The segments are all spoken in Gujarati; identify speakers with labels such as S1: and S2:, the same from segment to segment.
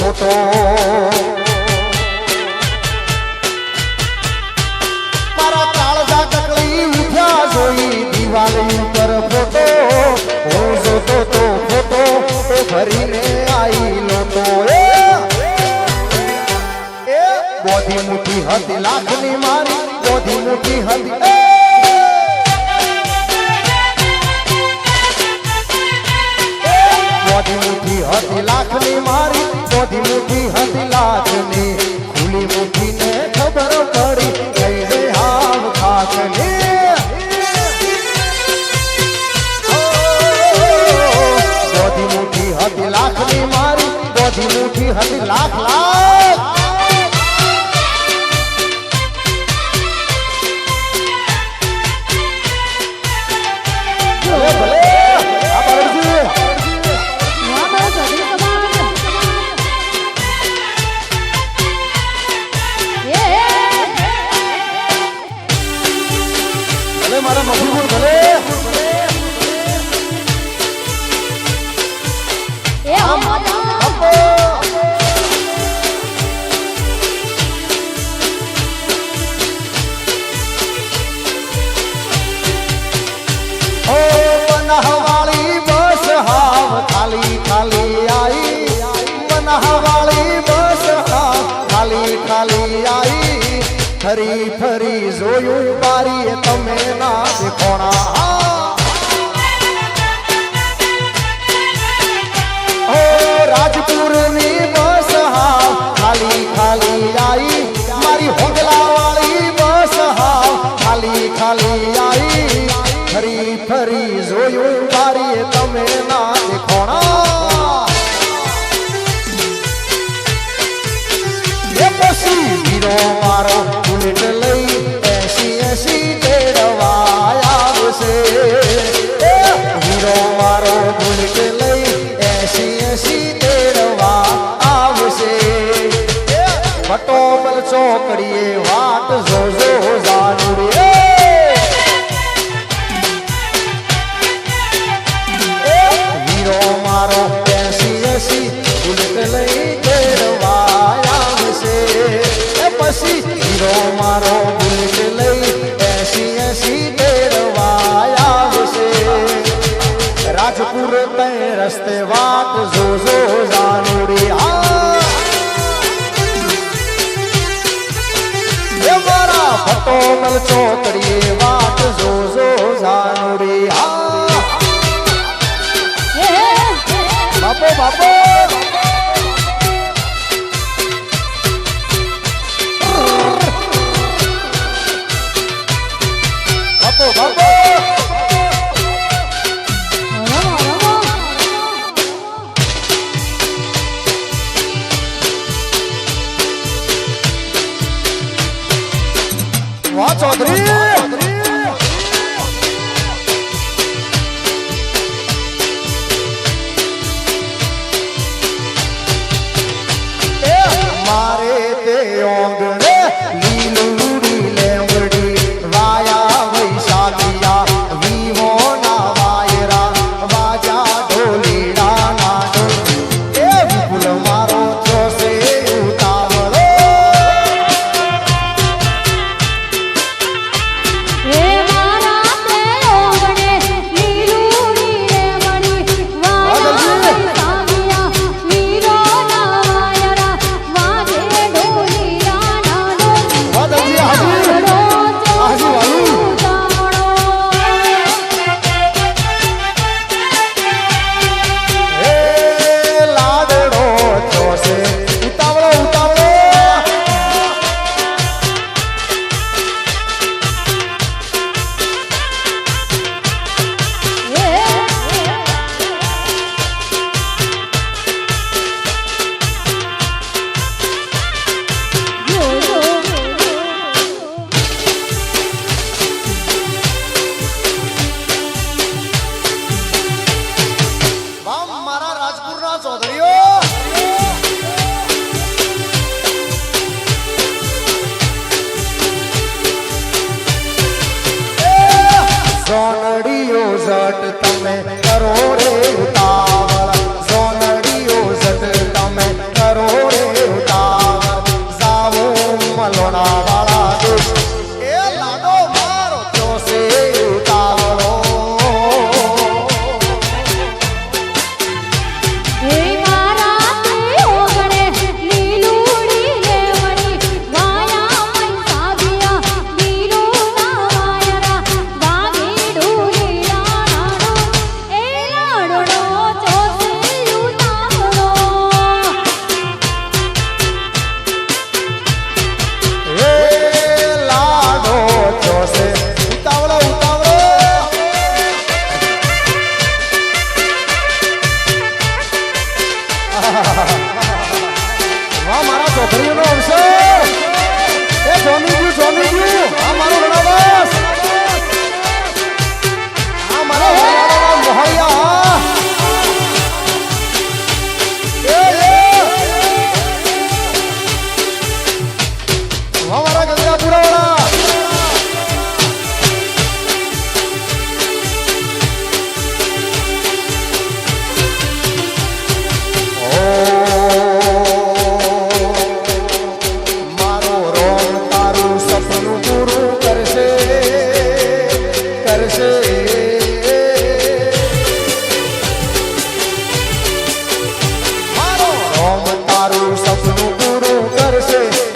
S1: ફોટો મારા કાળજા કકડી ઉઠ્યા જોઈ દિવાળી ઉપર ફોટો હું જોતો તો ફોટો એ ભરીને આઈ લોટો એ બોધી મુઠી હતી લાખની મારી બોધી મુઠી હતી બોધી મુઠી હતી લાખની મારી બોધી મુઠી હતી લાખની ખુલી મુઠીને ખબર પડી કઈ રે હાવ ખાખની બોધી મુઠી હતી લાખની મારી બોધી મુઠી હતી લાખ લાખ મારા મફુર ભલે એ આપો ઓ બનાહવાળી બસ હાવ ખાલી ખાલી આઈ બનાહવાળી બસ હાવ ખાલી ખાલી આઈ ફરી ફરી જોયું બારીએ તમે ના દેખોણા ઓ રાજપુરની બસ હાવ ખાલી ખાલી આઈ મારી હોગલા વાળી બસ હાવ ખાલી ખાલી આઈ ફરી ફરી જોયું બારીએ તમે ના દેખોણા એ પછી વીરો મારો બુલેટ લઈ 80 તેડવા આવશે વીરો મારો બુલેટ લઈ 80 તેડવા આવશે પટોબલ ચોકડીએ વાત જોજો જાનુડી વીરો મારો 80 બુલેટ લઈ તેડવા આવશે પછી હીરો મારો બુલેટ લઈ 80 તેડવા આવશે રાજપુર તે રસ્તે વાત જોજો જાનુડી એ મારા પટોમલ ચોકડીએ વાત જોજો જાનુડી બાપો બાપો વાહ ચૌધરી મારે તે ઓંગણે લીલુડી લેવડી વાયા વૈશાલિયા વીવો ના વાયરા વાજા ઢોલીડા નાનો એ વિપુલ મારો ચોસે ઉતાવળો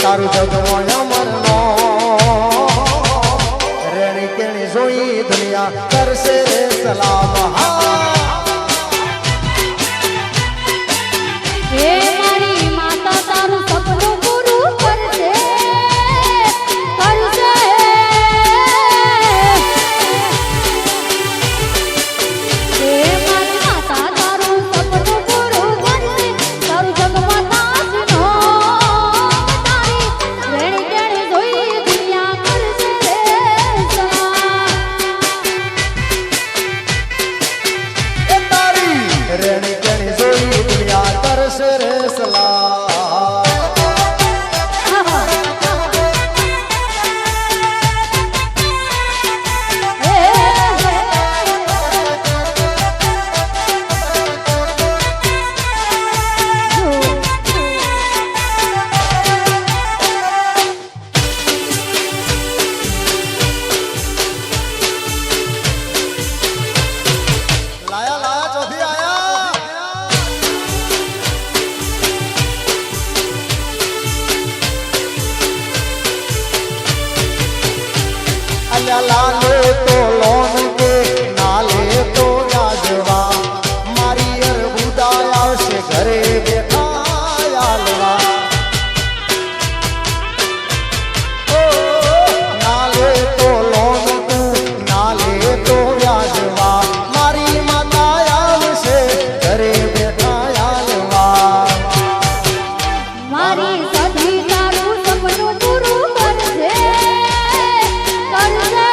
S1: તારું જગમાં અમરનો રેણી કેણી જોઈ દુનિયા કરશે રે સલામ
S2: હે મારી માતા તારું સપનું પૂરું કરશે કરશે હે મારી માતા તારું સપનું પૂરું કરશે તારું જગમાં તાજનો તારી રેણી કેણી જોઈ દુનિયા કરશે રે
S1: એ તારી રેણી કેણી જોઈ દુનિયા કરશે રે સલામ લાયા લાયા ચોથી આયા અલ્યા લાલે તો લોન કે નાલે તો વ્યાજવા મારી અરબુદા આવશે ઘરે બેઠા આલવા નાલે તો લોન તું નાલે તો વ્યાજવા મારી માતા આવશે ઘરે બેઠા આલવા
S2: મારી સધી તારું સપનું પૂરું કરશે કરશે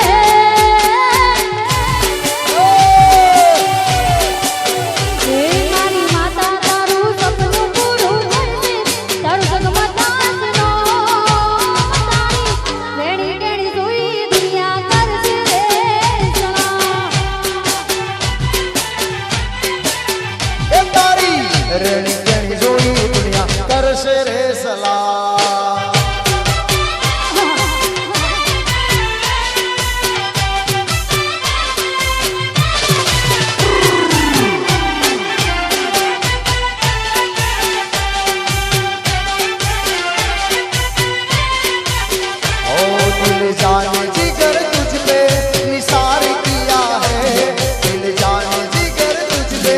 S2: હે મારી માતા તારું સપનું પૂરું કરશે તારું જગમાં તાજનો તારી રેણી કેણી જોઈ દુનિયા કરશે રે સલામ
S1: એ તારી રેણી કેણી જોઈ દુનિયા કરશે રે સલામ ओ दिल जान जिगर तुझ पे निसार किया है दिल जान जिगर तुझ पे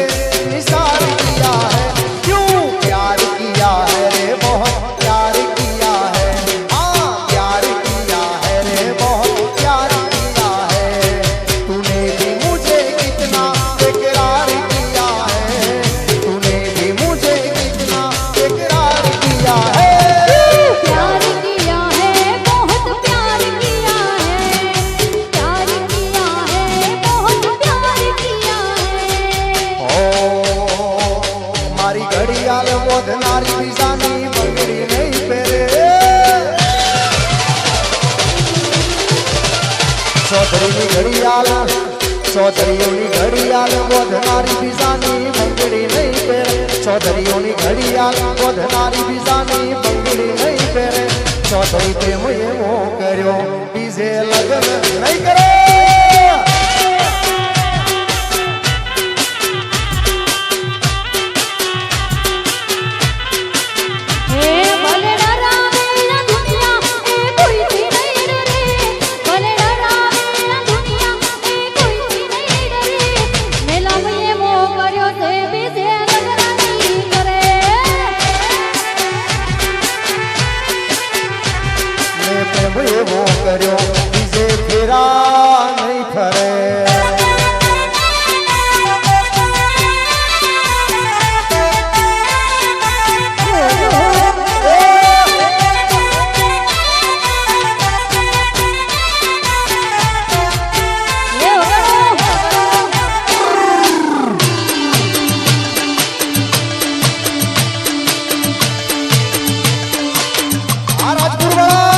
S1: निसार किया है क्यों प्यार किया है रे बहुत प्यार किया है हाँ प्यार किया है रे बहुत प्यार किया है तूने भी मुझे कितना इकरार किया है तूने भी मुझे कितना इकरार किया है
S2: प्यार किया है बहुत प्यार किया है प्यार किया है बहुत प्यार किया है
S1: ओ मारी घड़ियाल मोधनारी बीजानी બંગડી નહીં પહેરે ચૌધરીની ઘડિયાળ મોધનારી બીજાની બંગડી નહીં પહેરે ચૌધરીઓની ઘડિયાળ મોધનારી બીજાની બંગડી નહીં પહેરે ચૌધરી પ્રેમ એવો કર્યો બીજે લગ્ન નહીં કરે
S2: હે ભલે ડરાવે ના દુનિયા એ કોઈથી નહીં ડરે ભલે ડરાવે ના દુનિયા એ કોઈથી નહીં ડરે મેલામ એવો કર્યો તે બીજે લગ્ન નહીં કરે
S1: મેં પ્રેમ એવો કર્યો બીજે ફેરા નહીં ફરે આ રાજપુર વાળા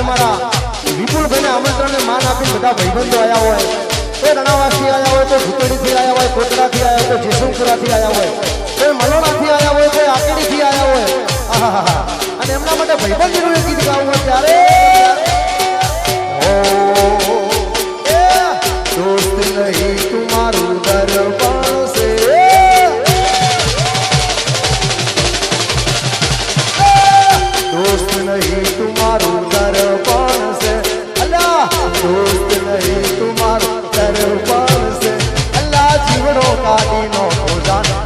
S1: મારા વિપુલભાઈને આમંત્રણને માન આપીને બધા ભાઈબંધો આવ્યા હોય, કોઈ રણાવાસથી આવ્યા હોય, કોઈ ભૂતડીથી આવ્યા હોય, કોટડાથી આવ્યા હોય, કોઈ જેસુપુરાથી આવ્યા હોય, કોઈ મલોણાથી આવ્યા હોય, કોઈ આકેડીથી આવ્યા હોય. આહાહા. અને એમના માટે ભાઈબંધીનું એક ગીત ગાવું હોય ત્યારે दोस्त नहीं तुम्हारू दरबार से दोस्त नहीं तुम्हारू दरबार से अल्लाह दोस्त नहीं तुम्हारू दरबार से अल्लाह जीवड़ो का दीनो को जाना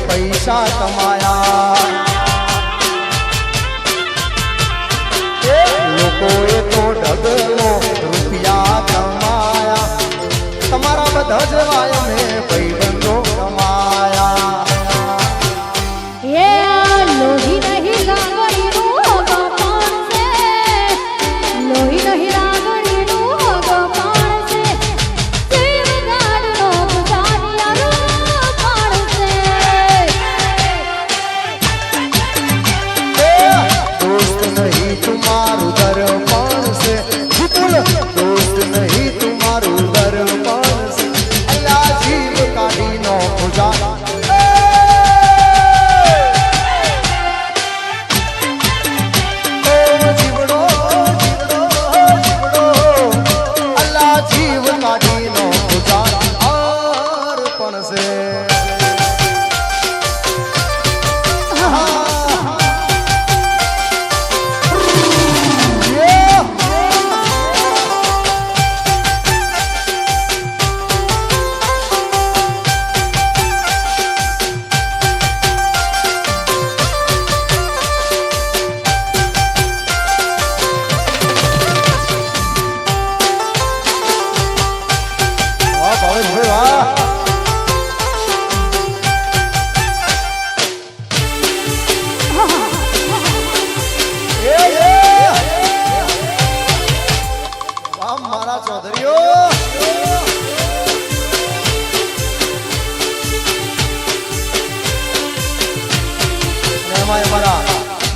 S1: पैसा कमाया लोकोए तो ढगलो रुपया कमाया તમારા બધા જવાય મેં ભાઈબંધો કમાયા
S2: એ લોહી નહીં લાગણીનું ગપાણ છે લોહી નહીં લાગણીનું ગપાણ છે જીવ ગાડનો જાનિયારો પાણ છે
S1: दोस्त नहीं तुम्हारू दरबार से विपुल दोस्त नहीं तुम्हारू दरबार से अल्लाह जीव काढ़ी नो पूजा जीवड़ो जीवड़ो जीवड़ो अल्लाह जीव काढ़ी नो पूजा अर्पण से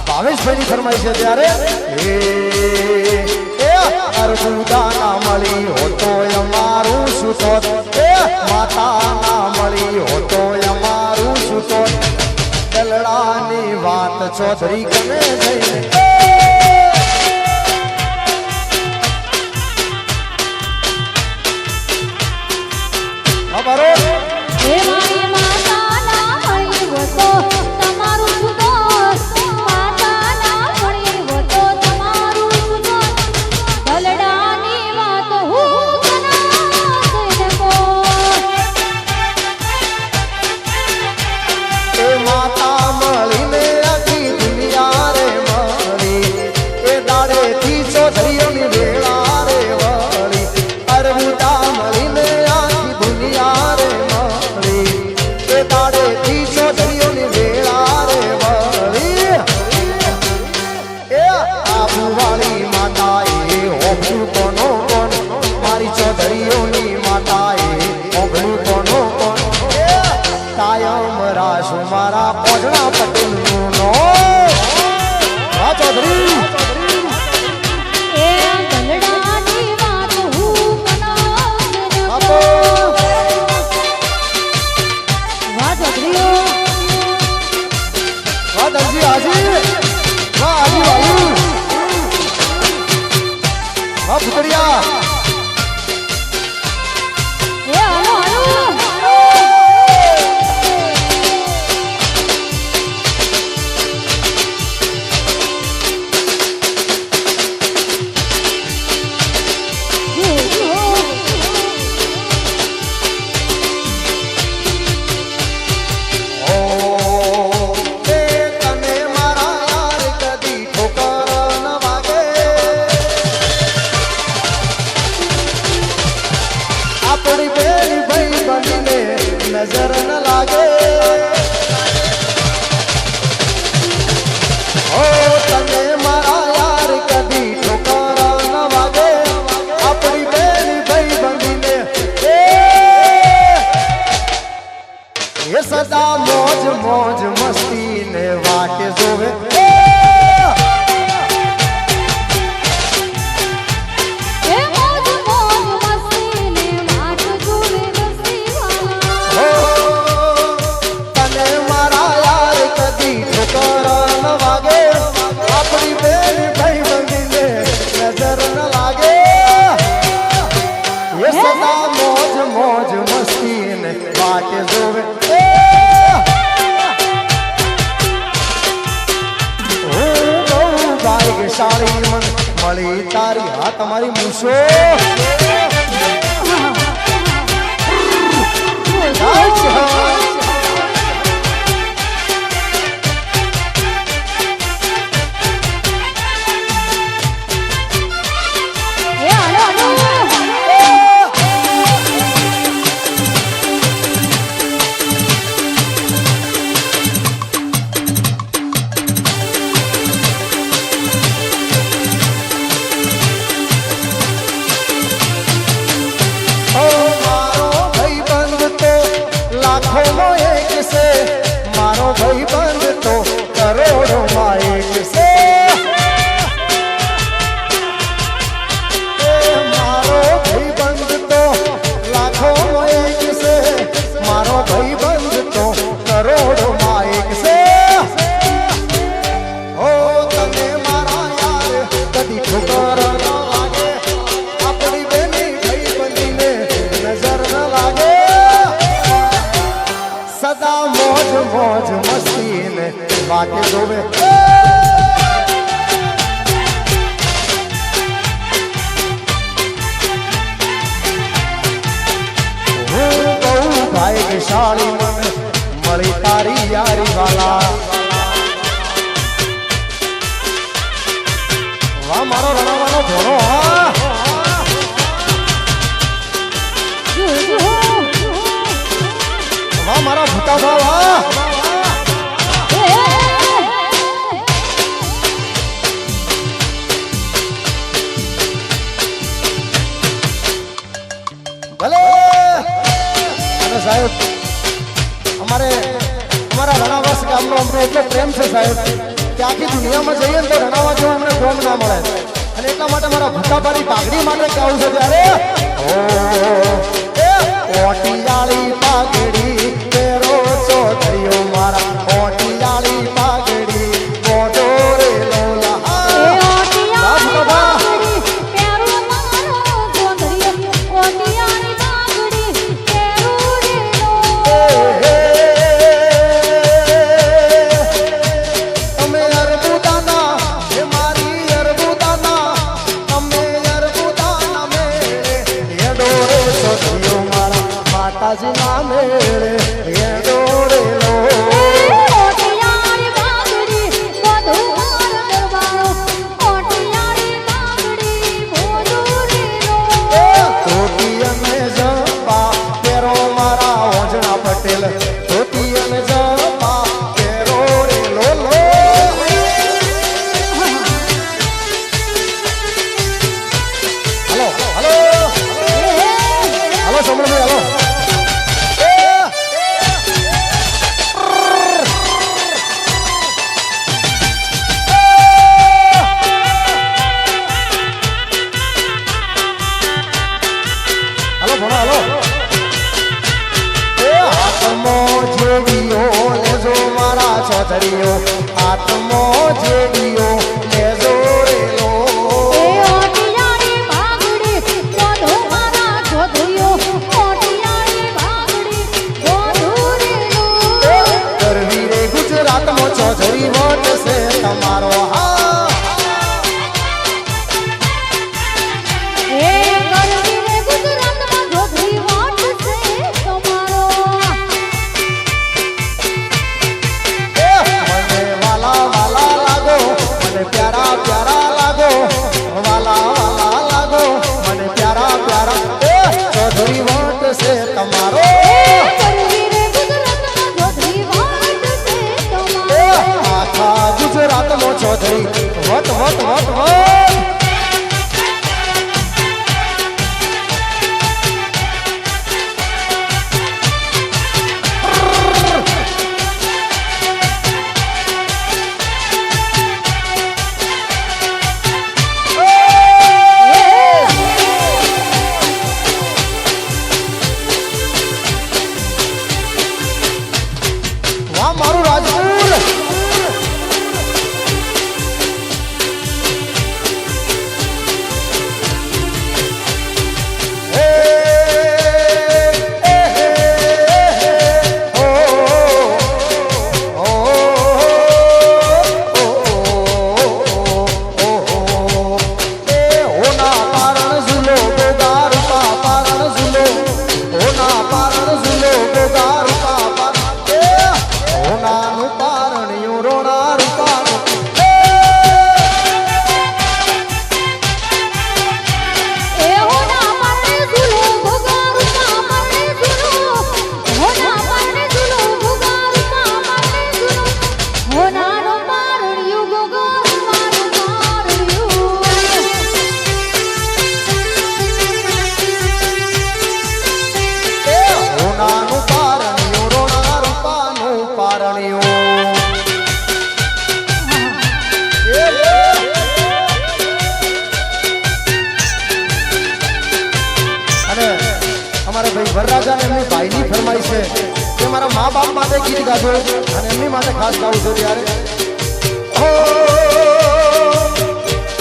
S1: ભાવેશભાઈની ફરમાઈ છે ત્યારે અર્બુદા ના મળી હોતો અમારું શું થોત માતા ના મળી હોતો અમારું શું થોત દલડાની વાત ચૌધરી ગમે જઈને ખબરો
S2: એ મારી માતા ના મળી હોતો તમારું સુતો માતા ના મળી હોતો તમારું સુતો દલડાની વાત હું કના કઈને કો
S1: એ માતા મળીને આખી દુનિયા રે મળી એ દાડેથી ચૌધરીઓની વેળા રે વળી અર્બુદા મળીને આખી દુનિયા રે મળી એ દાડેથી ચૌધરીઓની વેળા રે વળી એ આબુવાળી માતાએ ઓભળું કોનો કોણ મારી ચૌધરીઓની માતાએ ઓભળું કોનો કોણ કાયમ રાશું મારા પોજણા પટેલનું નો હા ચૌધરી એ સદા મોજ મોજ મસ્તી ને વાટે જોવે
S2: એ મોજ મોજ મસ્તી ને વાટ જોવે મસ્તીવાળા.
S1: તને મારા યાર કદી ઠોકર ન વાગે આપણી બેન ભાઈ બંધીને નજર ન લાગે એ સદા મોજ મોજ મસ્તી ને વાટે જોવે ભાગ્યશાળી મન મળી તારી હા તમારી મૂછો
S2: એ હાલો હાલો. મારો ભાઈ બંધ તો કરોડોમાં એક છે મારો ભાઈ બંધ તો લાખોમાં એક છે મારો ભાઈ બંધ તો કરોડોમાં એક છે ઓ તને મારા યાર કદી ઠોકર ન લાગે આપણી બેની ભાઈ બંધીને નજર ન લાગે સદા મોજ મોજ મસ્તી ને વાટે જોવે હું બહુ ભાગ્યશાળી મને મળી તારી યારી વાલા વાહ મારો રણાવાનો ઘોડો હા વાહ મારા ભૂતા વાહ ભલે અને સાહેબ અમારા રણાવાસ ગામનો અમને એટલો પ્રેમ છે સાહેબ કે આખી દુનિયામાં જઈએ ને તો રણાવા જેવું અમને ગોમ ના મળે અને એટલા માટે મારા ભૂતાભારી પાઘડી માટે ગાવું છે ત્યારે ઓટિયાળી પાઘડી તેરો ચોધરીઓ મારા ઓટિયાળી પાઘડી બોધો રે લોલા તમે અરબુદાના હે મારી અરબુદાના તમે અરબુદાના મેળે હે ડોરે ચોધરીઓ મારા માતાજી ના મેળે હે ડોરે લો પટેલ ધોતી અને જપા કેરો રે લો લો હલો હલો હલો સમરભાઈ હલો હલો ભણા હલો આત્મો જેડીઓ લેજો મારા ચોધરીઓ આત્મો જેડીઓ લેજો રેલો કરવી રે ગુજરાતમાં ચોધરી વટ છે તમારો હા વાલા
S1: મા બાપ માટે ગીત ગાજો અને એમની માટે ખાસ ગાવું છું ત્યારે હો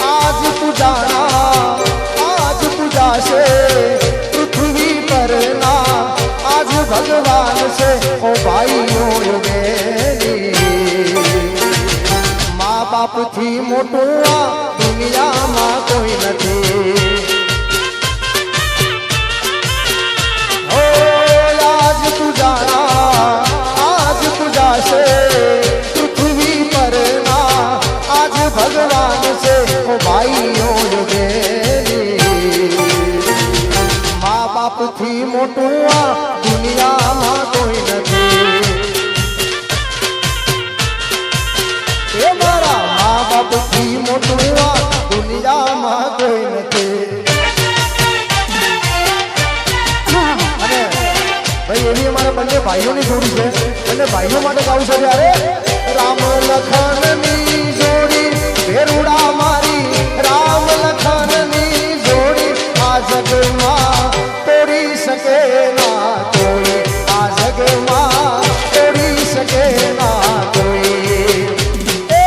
S1: आज तू जाना आज तू जाशे पृथ्वी पर ना आज भगवान से ओ भाईओ युगेनी माँ बाप થી મોટું આ દુનિયામાં કોઈ નથી ઓ આજ તું જાના આજ તું જાશે પૃથ્વી પર ના આજ ભગવાન से ओ भाईओ युगेनी माँ बाप થી મોટું આ દુનિયામાં કોઈ નથી એ મારા મા બાપ થી મોટું આ દુનિયામાં કોઈ નથી અને ભાઈ એવી અમારા બંને ભાઈઓની જોડી છે બંને ભાઈઓ માટે ગાવું છે ત્યારે રામ લખનની જોડી ભેરુડા મારી રામ લખનની જોડી આ જગમાં તોડી શકે ના કોઈ આ જગમાં તોડી શકે ના કોઈ એ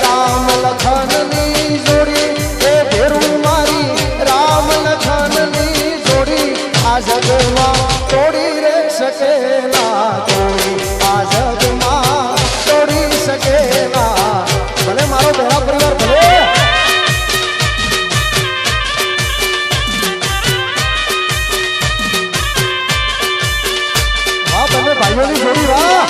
S1: રામ લખનની જોડી એ ભેરું મારી રામ લખનની જોડી આ જગમાં તોડી રે શકે ના કોઈ આ જગમાં તોડી શકે ના ભલે મારો બહેરા પરિવાર ભલે વાહ બંને ભાઈઓની જોડી વાહ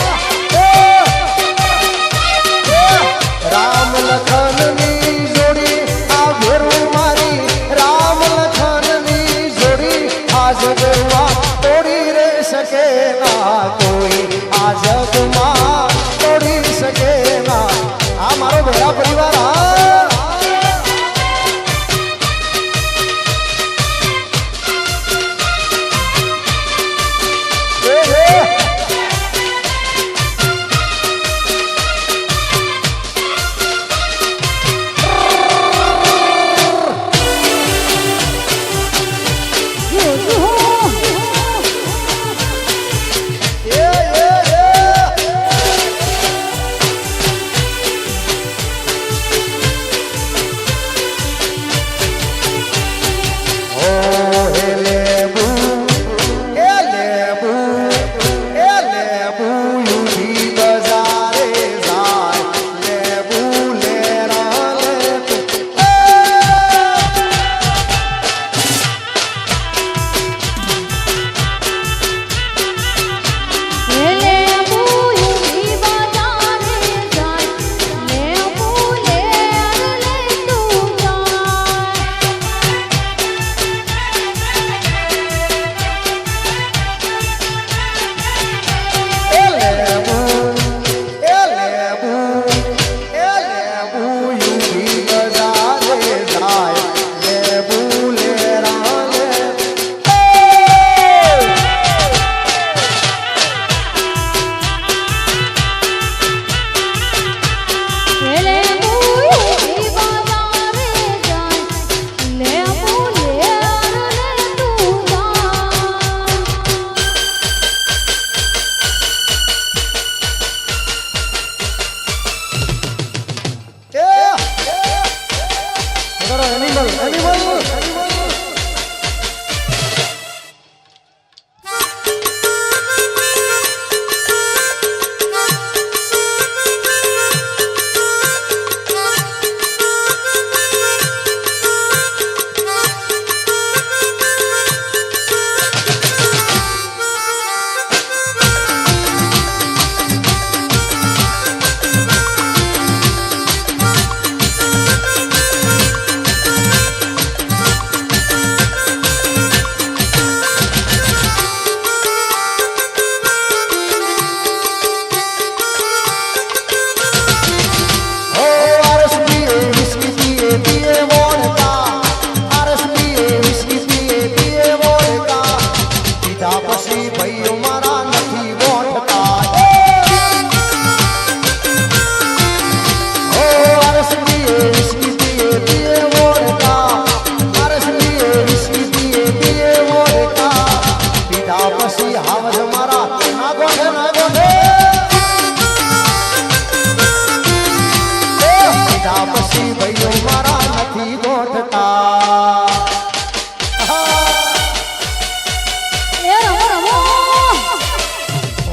S1: રામ લખનની જોડી આ ભેરું મારી રામ લખનની જોડી આ જગમાં તોડી રે શકે ના કોઈ આ જગમાં તોડી શકે ના આ મારો બહેરા પરિવાર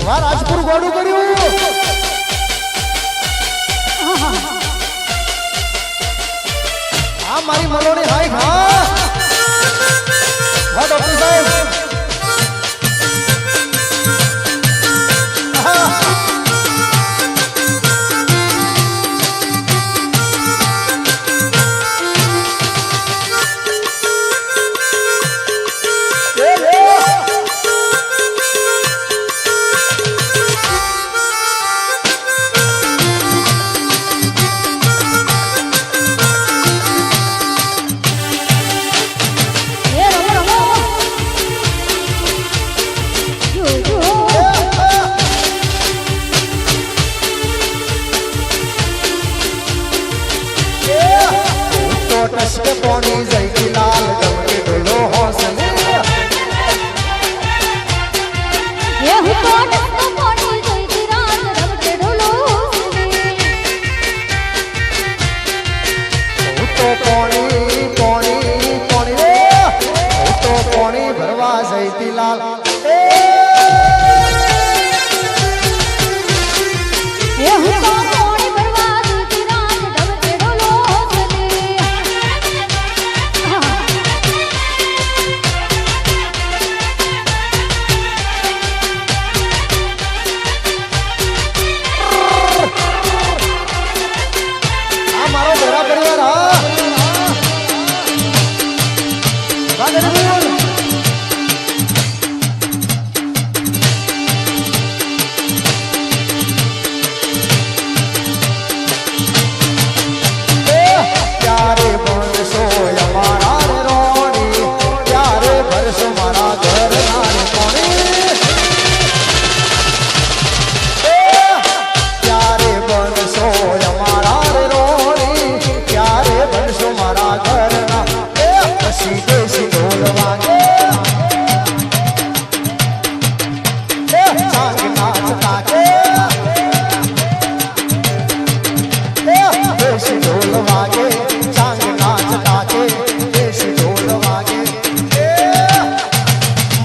S1: વાહ રાજપુર ગોડું કર્યું આ મારી મલોની હાઈ હા વાહ ડોક્ટર સાહેબ टसके पौनी जैकी लाल गमके डोलो हौसले
S2: ये हूँ तो टसके पौनी जैकी लाल गमके डोलो हौसले
S1: तो पौनी पौनी पौनी रे तो पौनी भरवा जैती लाल
S2: ये हूँ तो पौनी भरवा जैती लाल गमके डोलो हौसले
S1: આ મારો ઘોડા પરિવાર હા વાગડ प्यारे बरसो हमारा रे रोनी प्यारे बरसो मारा घर नारे कोनी प्यारे बरसो हमारा रे रोनी प्यारे बरसो मारा घर ना हसी देसी ढोल वागे चांग नाच ताके देसी ढोल वागे चांग नाच ताके देसी ढोल वागे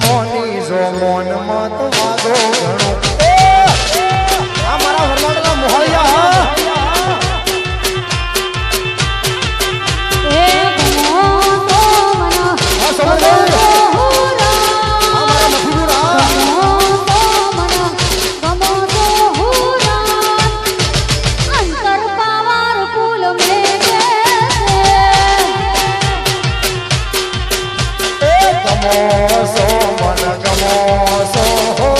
S1: मोनी जो मोन मत वागो घणो आ मारा वरनाडला मोहलिया
S2: ए गमो तो मना
S1: आ समझ
S2: होरा
S1: आ मारा मधुरा
S2: गमो तो मना गमो तो होरा अंतर पावर फूल में
S1: गमो सो मन गमो सो हो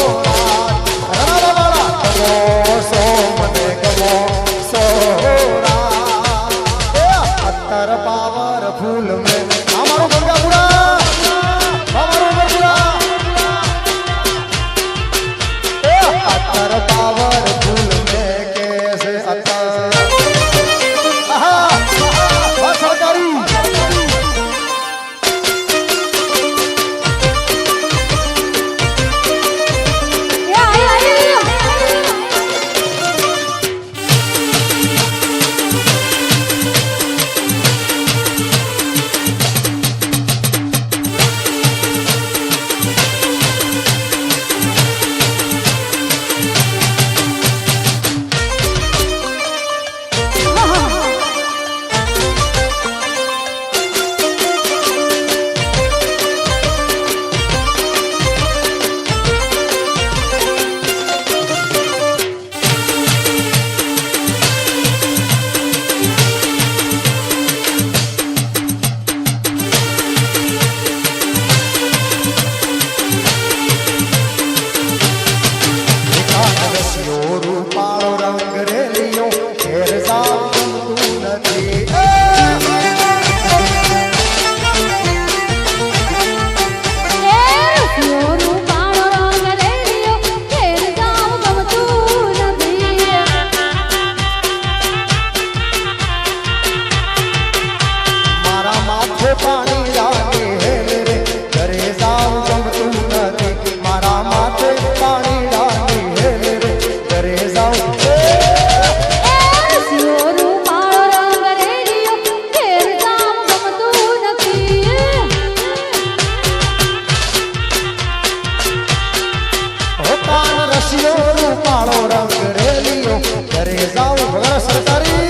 S1: રસિયો રૂપાળો રંગ રેલિયો ઘરે જાઉં ઘર સરકારી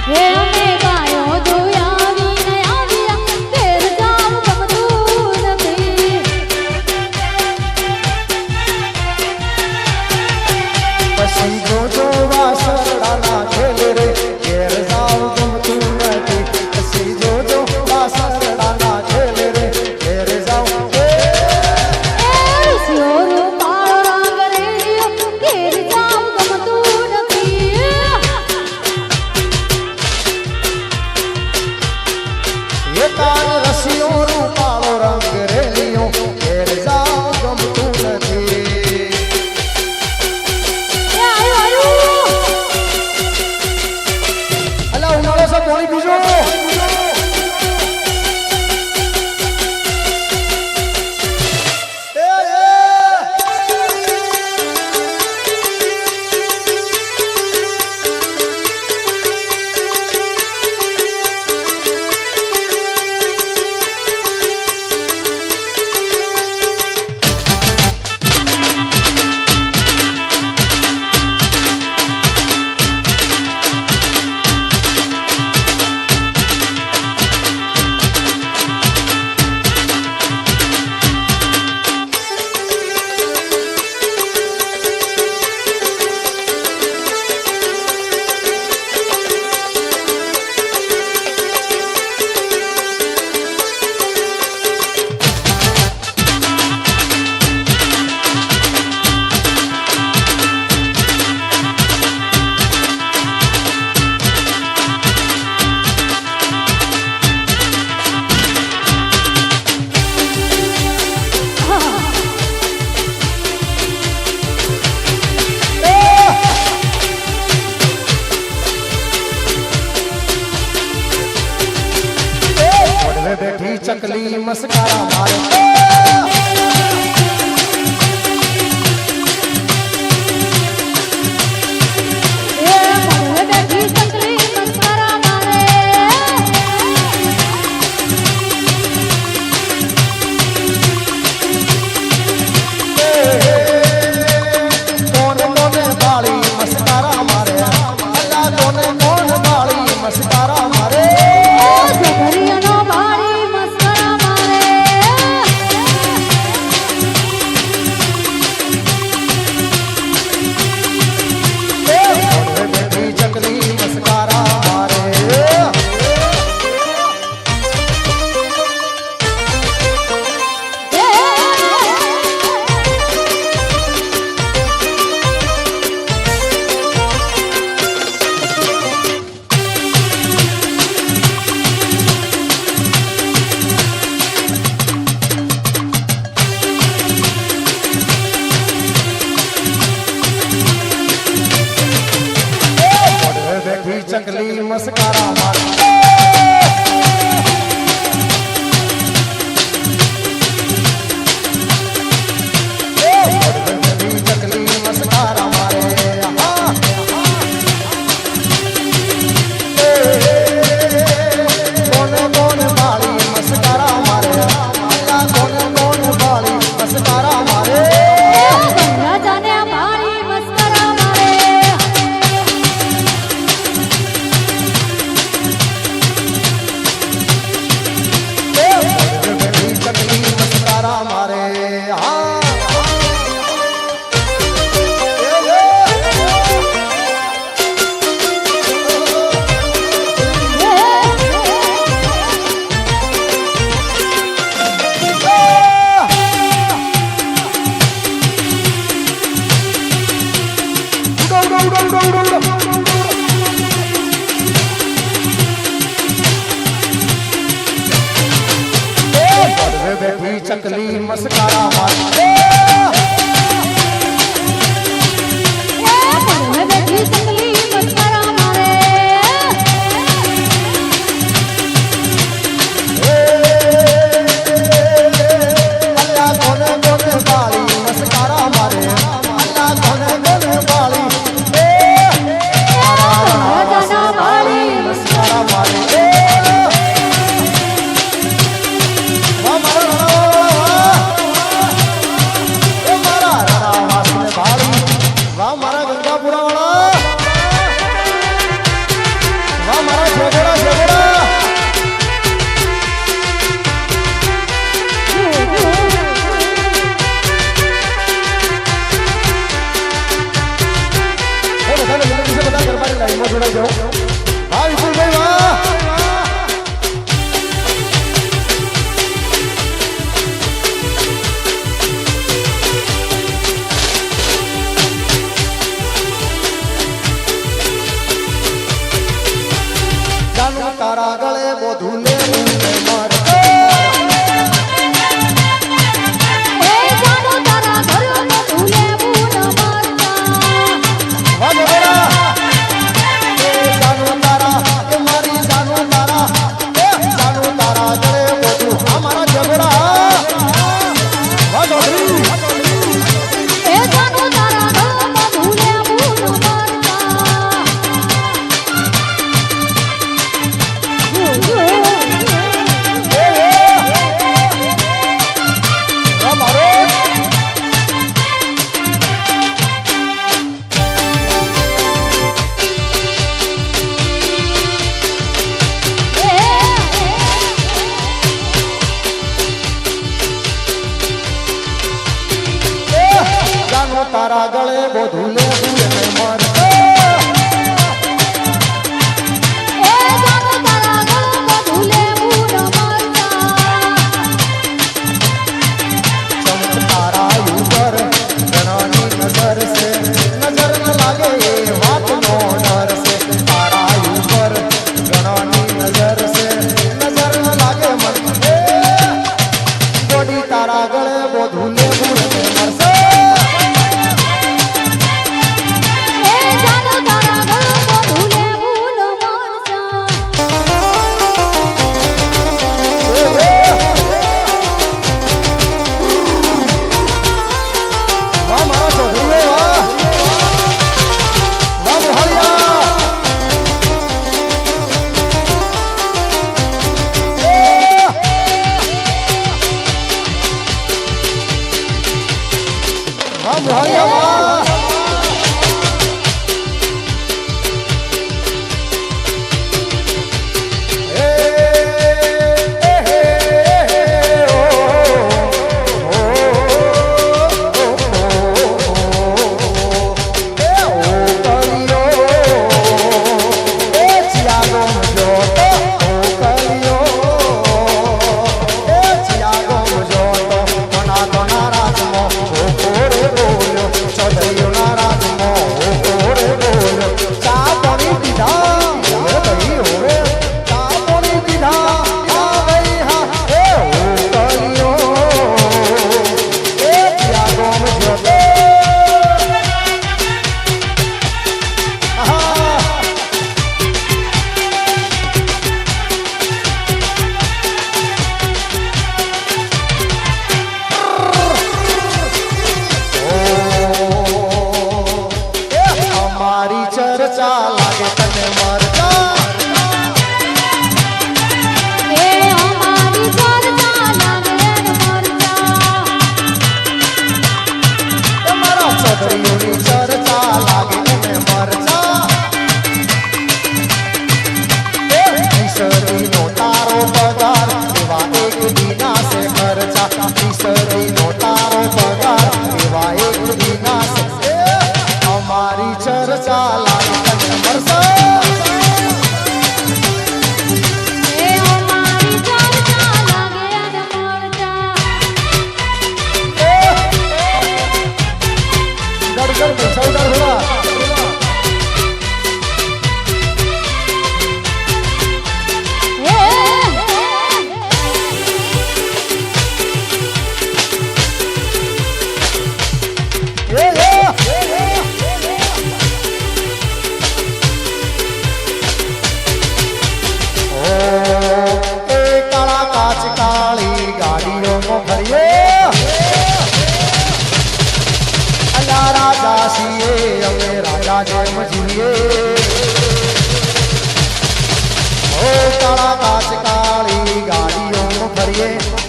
S2: હે અમે ગાયો જોયા વિનય આવ્યા ઘેર જાઉં ગમતું નથી
S1: પછી જોજો વાસરડાના ખેલ રે ઘેર જાઉં ગમતું નથી પછી જોજો વાસરડાના ખેલ રે ઘેર જાઉં
S2: રસિયો રૂપાળો રંગ રેલિયો ઘેર જાઉં ગમતું નથી
S1: એ તાર રસિયો રૂપાળો રંગ રેલિયો ઘેર જાઉં ગમતું નથી અલા ઉનાળો સબ પાણી પીજો બેઠી ચકલી મસ્કારા મારે
S2: બેઠી ચકલી મસ્કરા મારે
S1: કોને કોને બાળી મસ્કારા મારે અલ્લા કોને કોને બાળી મસ્કારા મારે
S2: જગરિયાનો બાળી મસ્કરા મારે
S1: બેઠી ચકલી મસ્કારા મારે બેઠી ચકલી મસ્કારા મારે બેઠી ચકલી મસ્કારા મારે કોને કોને બાળી મસ્કારા મારે અલ્લા કોને કોને બાળી મસ્કારા મારે
S2: રાજાને બાળી મસ્કરા મારે
S1: ચકલી મસ્કારા મારે
S2: એ બેઠી ચકલી મસ્કરા મારે
S1: અલ્લા કોને કોને બાળી મસ્કારા મારે અલ્લા કોને કોને બાળી
S2: રાજાના બાળી
S1: મસ્કારા મારે વાહ મારા ગંગાપુરા વાળા વાહ મારા શેગોડા શેગોડા બધાને વિનંતી છે બધા ગરબાની લાઈનમાં જોડાઈ જાઓ હા વિપુલભાઈ વાહ જાનું તારા ગળે બોધું લેવું ને મારે
S2: એ જાનો તારા ઘરમાં ભૂલે ભૂલ મારતા
S1: વાહ જબરા એ જાનું તારા એ મારી જાનું તારા એ જાનું તારા ગળે બોધું અમારા જબરા વાહ જોડી
S2: એ જાનો તારા ઘરમાં ભૂલે ભૂલ મારતા
S1: જાનું તારા ગળે બોધું લેવું ને મારે
S2: એ જાનો તારા ઘરમાં ભૂલે ભૂલ મારતા
S1: તારા ઉપર ઘણાની નજર છે નજર ન લાગે એ વાતનો ડર છે તારા ઉપર ઘણાની નજર છે નજર ન લાગે મન બોડી તારા ગળે બોધું લેવું ને મરશે
S2: એ જાનો તારા ઘરમાં ભૂલે ભૂલ મારતા
S1: વાહ મારા ચૌધરી વાહ વાહ મોહલિયા વાહ મોહલિયા વાહ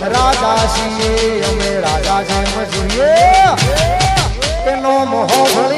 S1: રાજા છીએ અમે રાજા જેમ જોઈએ એનો મોહ ભળી